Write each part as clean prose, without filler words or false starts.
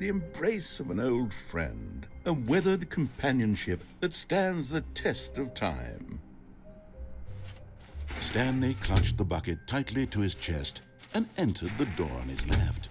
the embrace of an old friend, a weathered companionship that stands the test of time. Stanley clutched the bucket tightly to his chest and entered the door on his left.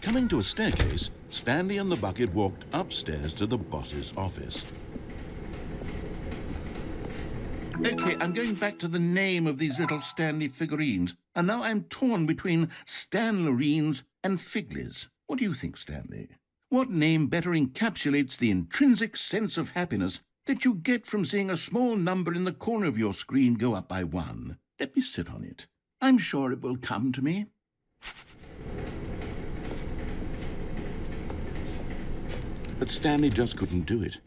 Coming to a staircase, Stanley and the bucket walked upstairs to the boss's office. Okay, I'm going back to the name of these little Stanley figurines, and now I'm torn between Stanlerines and Figlies. What do you think, Stanley? What name better encapsulates the intrinsic sense of happiness that you get from seeing a small number in the corner of your screen go up by 1? Let me sit on it. I'm sure it will come to me. But Stanley just couldn't do it.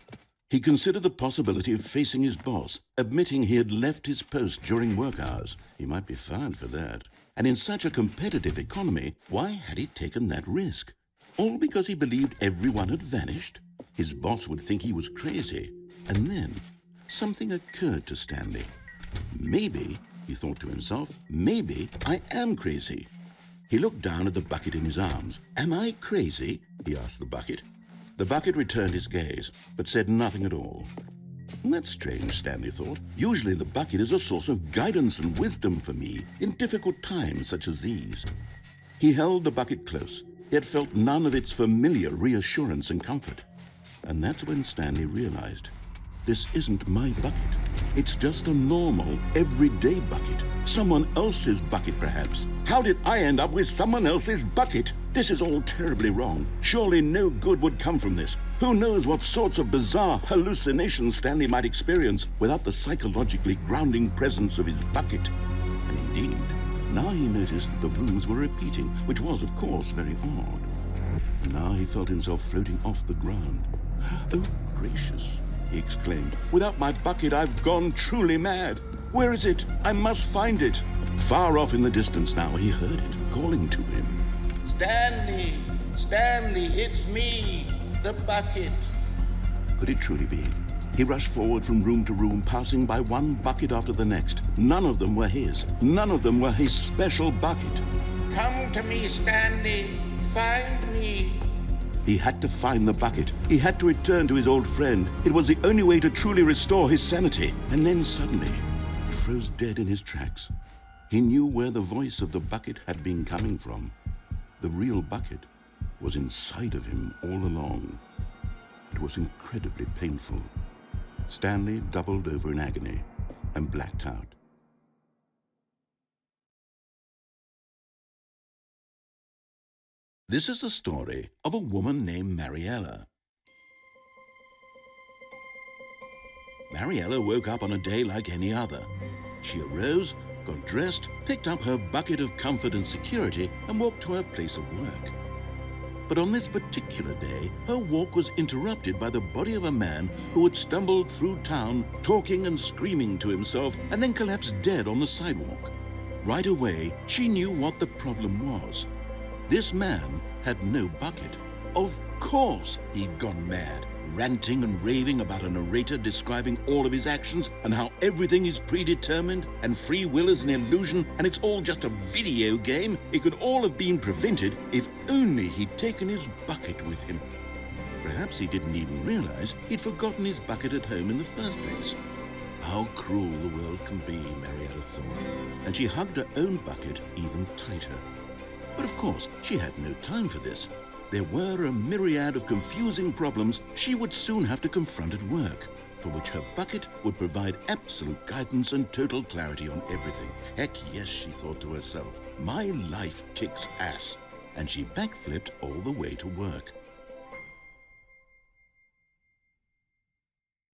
He considered the possibility of facing his boss, admitting he had left his post during work hours. He might be fired for that. And in such a competitive economy, why had he taken that risk? All because he believed everyone had vanished? His boss would think he was crazy. And then something occurred to Stanley. Maybe, he thought to himself, maybe I am crazy. He looked down at the bucket in his arms. Am I crazy? He asked the bucket. The bucket returned his gaze, but said nothing at all. That's strange, Stanley thought. Usually the bucket is a source of guidance and wisdom for me in difficult times such as these. He held the bucket close, yet felt none of its familiar reassurance and comfort. And that's when Stanley realized, this isn't my bucket. It's just a normal, everyday bucket. Someone else's bucket, perhaps. How did I end up with someone else's bucket? This is all terribly wrong. Surely no good would come from this. Who knows what sorts of bizarre hallucinations Stanley might experience without the psychologically grounding presence of his bucket. And indeed, now he noticed that the rooms were repeating, which was, of course, very odd. And now he felt himself floating off the ground. Oh, gracious, he exclaimed. Without my bucket, I've gone truly mad. Where is it? I must find it. Far off in the distance now, he heard it, calling to him. Stanley! Stanley, it's me, the bucket. Could it truly be? He rushed forward from room to room, passing by one bucket after the next. None of them were his. None of them were his special bucket. Come to me, Stanley. Find me. He had to find the bucket. He had to return to his old friend. It was the only way to truly restore his sanity. And then suddenly, he froze dead in his tracks. He knew where the voice of the bucket had been coming from. The real bucket was inside of him all along. It was incredibly painful. Stanley doubled over in agony and blacked out. This is the story of a woman named Mariella. Mariella woke up on a day like any other. She arose, got dressed, picked up her bucket of comfort and security, and walked to her place of work. But on this particular day, her walk was interrupted by the body of a man who had stumbled through town, talking and screaming to himself, and then collapsed dead on the sidewalk. Right away, she knew what the problem was. This man had no bucket. Of course he'd gone mad, ranting and raving about a narrator describing all of his actions and how everything is predetermined and free will is an illusion and it's all just a video game. It could all have been prevented if only he'd taken his bucket with him. Perhaps he didn't even realize he'd forgotten his bucket at home in the first place. How cruel the world can be, Mariella thought, and she hugged her own bucket even tighter. But of course, she had no time for this. There were a myriad of confusing problems she would soon have to confront at work, for which her bucket would provide absolute guidance and total clarity on everything. Heck yes, she thought to herself, my life kicks ass. And she backflipped all the way to work.